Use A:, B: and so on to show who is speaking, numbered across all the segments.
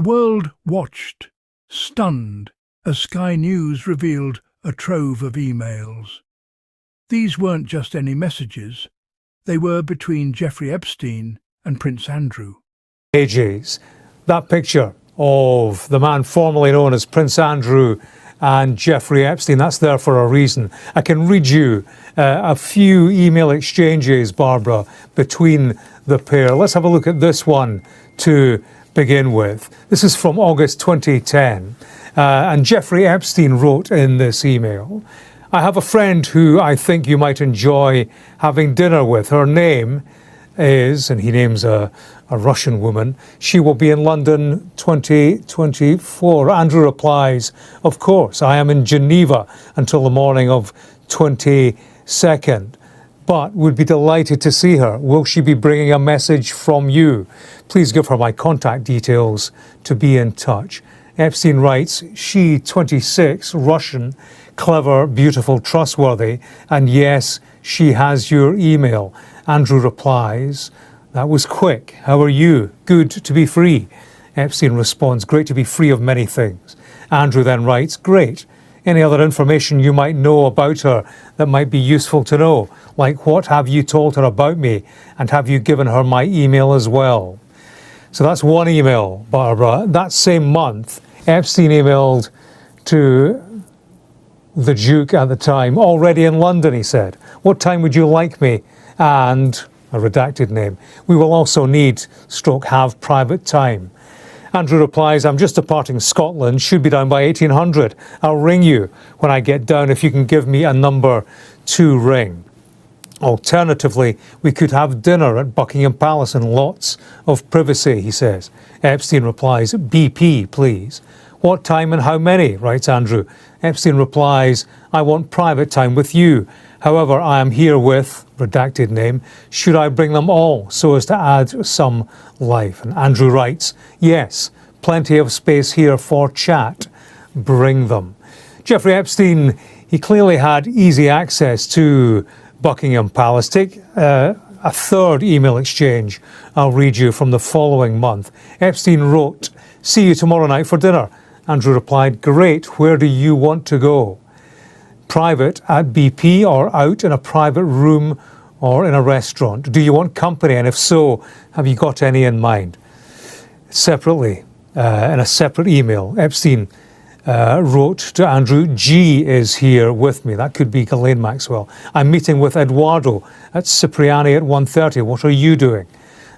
A: The world watched, stunned, as Sky News revealed a trove of emails. These weren't just any messages. They were between Jeffrey Epstein and Prince Andrew.
B: Ages. That picture of the man formerly known as Prince Andrew and Jeffrey Epstein, that's there for a reason. I can read you a few email exchanges, Barbara, between the pair. Let's have a look at this one to begin with. This is from August 2010, and Jeffrey Epstein wrote in this email, "I have a friend who I think you might enjoy having dinner with. Her name is," and he names a Russian woman, "she will be in London 2024. Andrew replies, "Of course, I am in Geneva until the morning of 22nd, but would be delighted to see her. Will she be bringing a message from you? Please give her my contact details to be in touch." Epstein writes, "She, 26, Russian, clever, beautiful, trustworthy, and yes, she has your email." Andrew replies, "That was quick. How are you? Good to be free." Epstein responds, "Great to be free of many things." Andrew then writes, "Great. Any other information you might know about her that might be useful to know? Like what have you told her about me? And have you given her my email as well?" So that's one email, Barbara. That same month, Epstein emailed to the Duke at the time, "Already in London," he said. "What time would you like me?" And a redacted name. "We will also need / have private time." Andrew replies, "I'm just departing Scotland, should be down by 1800. I'll ring you when I get down if you can give me a number to ring. Alternatively, we could have dinner at Buckingham Palace in lots of privacy," he says. Epstein replies, "BP, please." "What time and how many?" writes Andrew. Epstein replies, "I want private time with you. However, I am here with," redacted name, "should I bring them all so as to add some life?" And Andrew writes, "Yes, plenty of space here for chat. Bring them." Jeffrey Epstein, he clearly had easy access to Buckingham Palace. Take a third email exchange I'll read you from the following month. Epstein wrote, "See you tomorrow night for dinner." Andrew replied, "Great, where do you want to go? Private at BP or out in a private room or in a restaurant? Do you want company? And if so, have you got any in mind?" Separately, in a separate email, Epstein wrote to Andrew, "G is here with me." That could be Ghislaine Maxwell. "I'm meeting with Eduardo at Cipriani at 1:30. What are you doing?"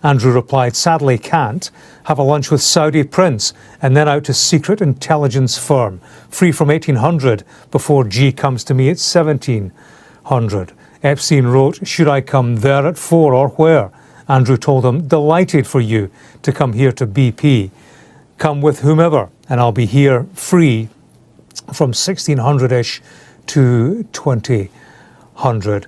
B: Andrew replied, "Sadly can't. Have a lunch with Saudi Prince and then out to secret intelligence firm. Free from 1800 before G comes to me at 1700. Epstein wrote, "Should I come there at 4 or where?" Andrew told him, "Delighted for you to come here to BP. Come with whomever and I'll be here free from 1600-ish to 2000.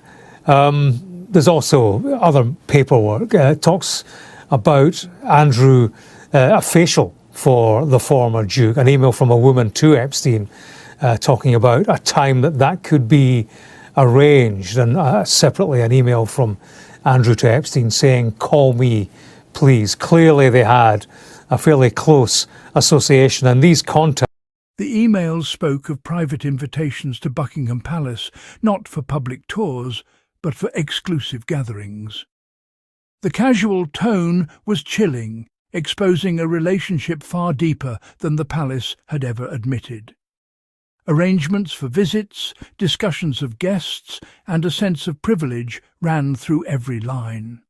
B: There's also other paperwork. Talks about Andrew, a facial for the former Duke, an email from a woman to Epstein talking about a time that could be arranged, and separately an email from Andrew to Epstein saying, "Call me, please." Clearly they had a fairly close association, and these contacts.
A: The emails spoke of private invitations to Buckingham Palace, not for public tours, but for exclusive gatherings. The casual tone was chilling, exposing a relationship far deeper than the palace had ever admitted. Arrangements for visits, discussions of guests, and a sense of privilege ran through every line.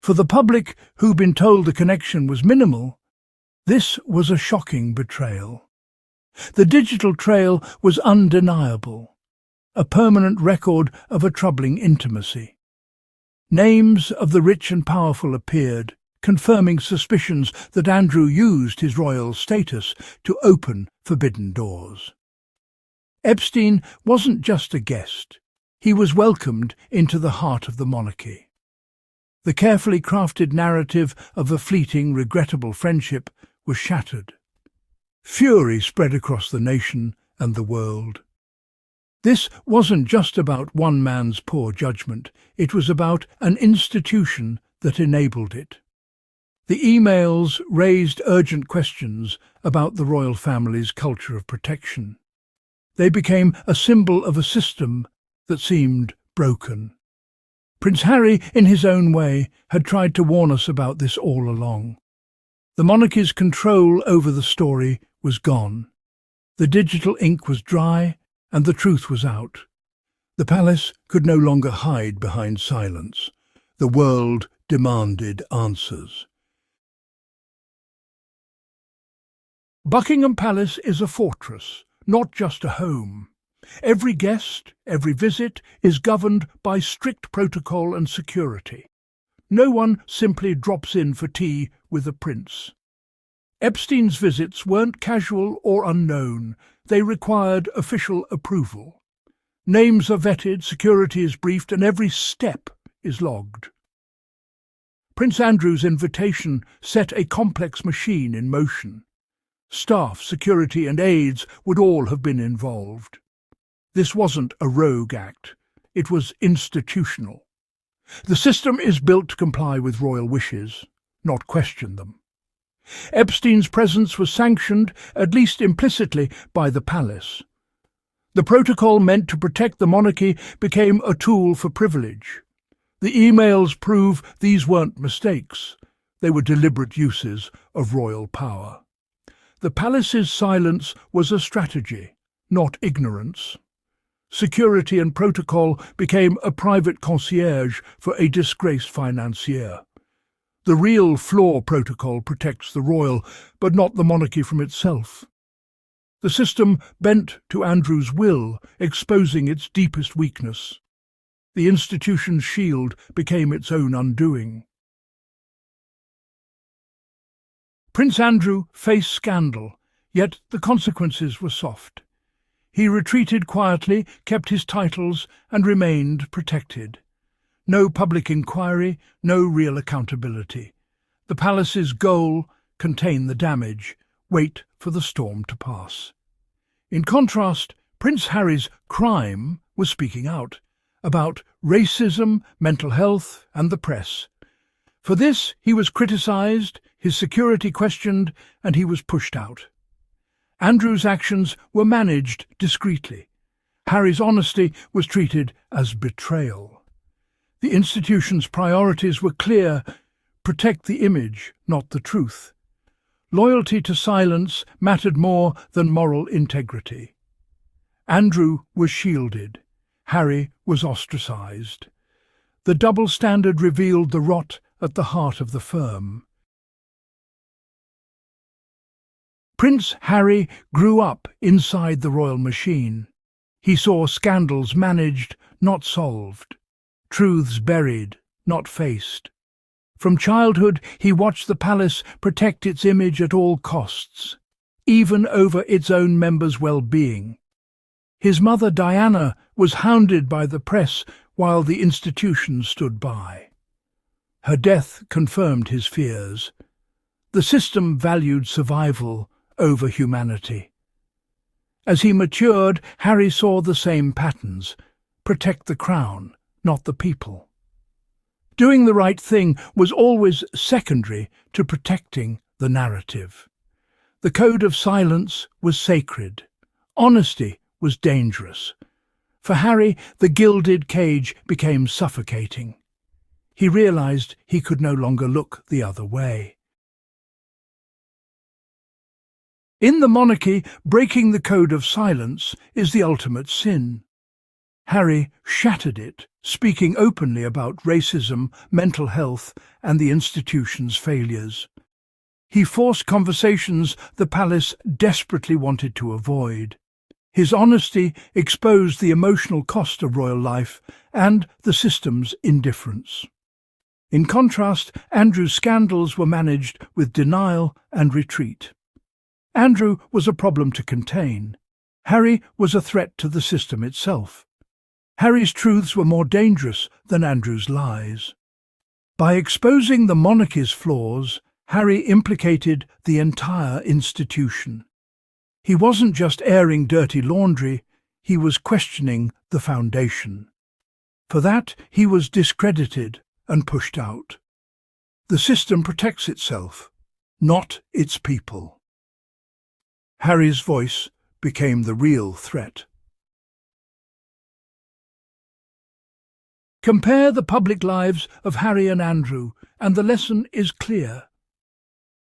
A: For the public, who'd been told the connection was minimal, this was a shocking betrayal. The digital trail was undeniable, a permanent record of a troubling intimacy. Names of the rich and powerful appeared, confirming suspicions that Andrew used his royal status to open forbidden doors. Epstein wasn't just a guest. He was welcomed into the heart of the monarchy. The carefully crafted narrative of a fleeting, regrettable friendship was shattered. Fury spread across the nation and the world. This wasn't just about one man's poor judgment, it was about an institution that enabled it. The emails raised urgent questions about the royal family's culture of protection. They became a symbol of a system that seemed broken. Prince Harry, in his own way, had tried to warn us about this all along. The monarchy's control over the story was gone. The digital ink was dry, and the truth was out. The palace could no longer hide behind silence. The world demanded answers. Buckingham Palace is a fortress, not just a home. Every guest, every visit is governed by strict protocol and security. No one simply drops in for tea with a prince. Epstein's visits weren't casual or unknown. They required official approval. Names are vetted, security is briefed, and every step is logged. Prince Andrew's invitation set a complex machine in motion. Staff, security, and aides would all have been involved. This wasn't a rogue act. It was institutional. The system is built to comply with royal wishes, not question them. Epstein's presence was sanctioned, at least implicitly, by the palace. The protocol meant to protect the monarchy became a tool for privilege. The emails prove these weren't mistakes. They were deliberate uses of royal power. The palace's silence was a strategy, not ignorance. Security and protocol became a private concierge for a disgraced financier. The real floor protocol protects the royal, but not the monarchy from itself. The system bent to Andrew's will, exposing its deepest weakness. The institution's shield became its own undoing. Prince Andrew faced scandal, yet the consequences were soft. He retreated quietly, kept his titles, and remained protected. No public inquiry, no real accountability. The palace's goal: contain the damage, wait for the storm to pass. In contrast, Prince Harry's crime was speaking out about racism, mental health, and the press. For this, he was criticised, his security questioned, and he was pushed out. Andrew's actions were managed discreetly. Harry's honesty was treated as betrayal. The institution's priorities were clear: protect the image, not the truth. Loyalty to silence mattered more than moral integrity. Andrew was shielded. Harry was ostracised. The double standard revealed the rot at the heart of the firm. Prince Harry grew up inside the royal machine. He saw scandals managed, not solved. Truths buried, not faced. From childhood, he watched the palace protect its image at all costs, even over its own members' well-being. His mother, Diana, was hounded by the press while the institution stood by. Her death confirmed his fears. The system valued survival over humanity. As he matured, Harry saw the same patterns: protect the crown, not the people. Doing the right thing was always secondary to protecting the narrative. The code of silence was sacred. Honesty was dangerous. For Harry, the gilded cage became suffocating. He realized he could no longer look the other way. In the monarchy, breaking the code of silence is the ultimate sin. Harry shattered it, speaking openly about racism, mental health, and the institution's failures. He forced conversations the palace desperately wanted to avoid. His honesty exposed the emotional cost of royal life and the system's indifference. In contrast, Andrew's scandals were managed with denial and retreat. Andrew was a problem to contain. Harry was a threat to the system itself. Harry's truths were more dangerous than Andrew's lies. By exposing the monarchy's flaws, Harry implicated the entire institution. He wasn't just airing dirty laundry, he was questioning the foundation. For that, he was discredited and pushed out. The system protects itself, not its people. Harry's voice became the real threat. Compare the public lives of Harry and Andrew, and the lesson is clear.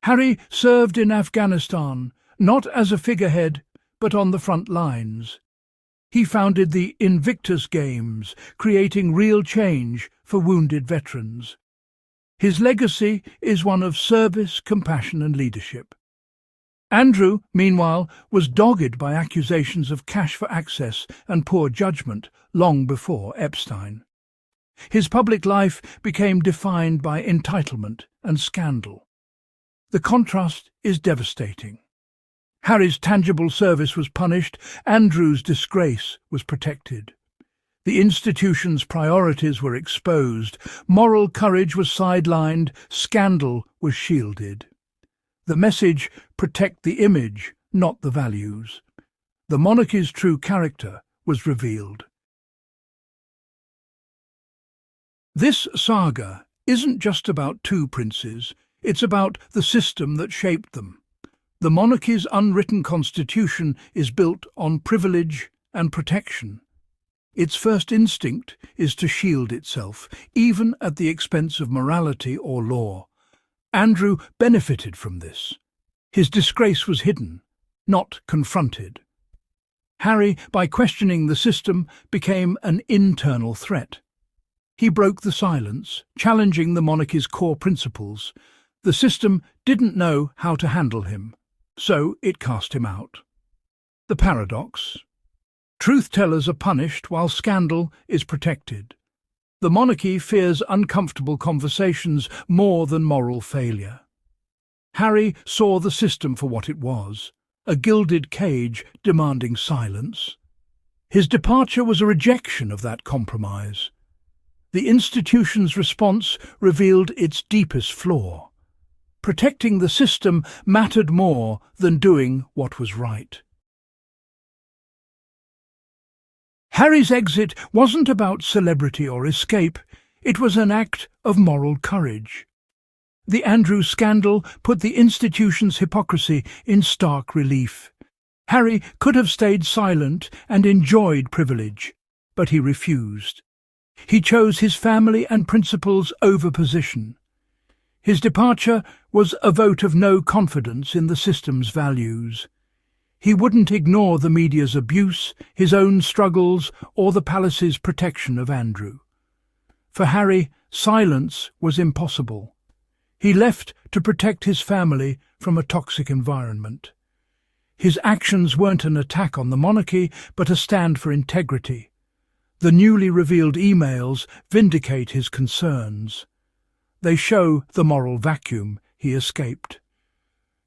A: Harry served in Afghanistan, not as a figurehead, but on the front lines. He founded the Invictus Games, creating real change for wounded veterans. His legacy is one of service, compassion and leadership. Andrew, meanwhile, was dogged by accusations of cash for access and poor judgment long before Epstein. His public life became defined by entitlement and scandal. The contrast is devastating. Harry's tangible service was punished, Andrew's disgrace was protected. The institution's priorities were exposed, moral courage was sidelined, scandal was shielded. The message, protect the image, not the values. The monarchy's true character was revealed. This saga isn't just about two princes, it's about the system that shaped them. The monarchy's unwritten constitution is built on privilege and protection. Its first instinct is to shield itself, even at the expense of morality or law. Andrew benefited from this. His disgrace was hidden, not confronted. Harry, by questioning the system, became an internal threat. He broke the silence, challenging the monarchy's core principles. The system didn't know how to handle him, so it cast him out. The paradox. Truth-tellers are punished while scandal is protected. The monarchy fears uncomfortable conversations more than moral failure. Harry saw the system for what it was, a gilded cage demanding silence. His departure was a rejection of that compromise. The institution's response revealed its deepest flaw. Protecting the system mattered more than doing what was right. Harry's exit wasn't about celebrity or escape, it was an act of moral courage. The Andrew scandal put the institution's hypocrisy in stark relief. Harry could have stayed silent and enjoyed privilege, but he refused. He chose his family and principles over position. His departure was a vote of no confidence in the system's values. He wouldn't ignore the media's abuse, his own struggles, or the palace's protection of Andrew. For Harry, silence was impossible. He left to protect his family from a toxic environment. His actions weren't an attack on the monarchy, but a stand for integrity. The newly revealed emails vindicate his concerns. They show the moral vacuum he escaped.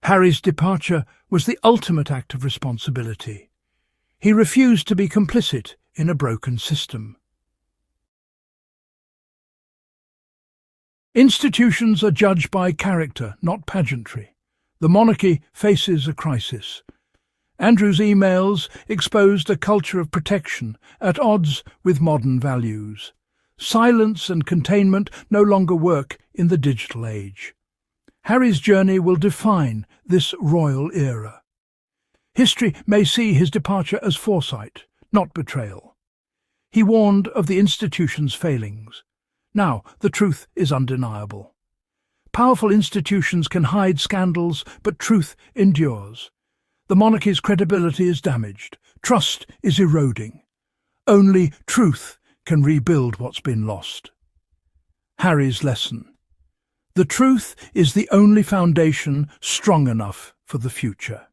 A: Harry's departure was the ultimate act of responsibility. He refused to be complicit in a broken system. Institutions are judged by character, not pageantry. The monarchy faces a crisis. Andrew's emails exposed a culture of protection at odds with modern values. Silence and containment no longer work in the digital age. Harry's journey will define this royal era. History may see his departure as foresight, not betrayal. He warned of the institution's failings. Now the truth is undeniable. Powerful institutions can hide scandals, but truth endures. The monarchy's credibility is damaged. Trust is eroding. Only truth can rebuild what's been lost. Harry's lesson. The truth is the only foundation strong enough for the future.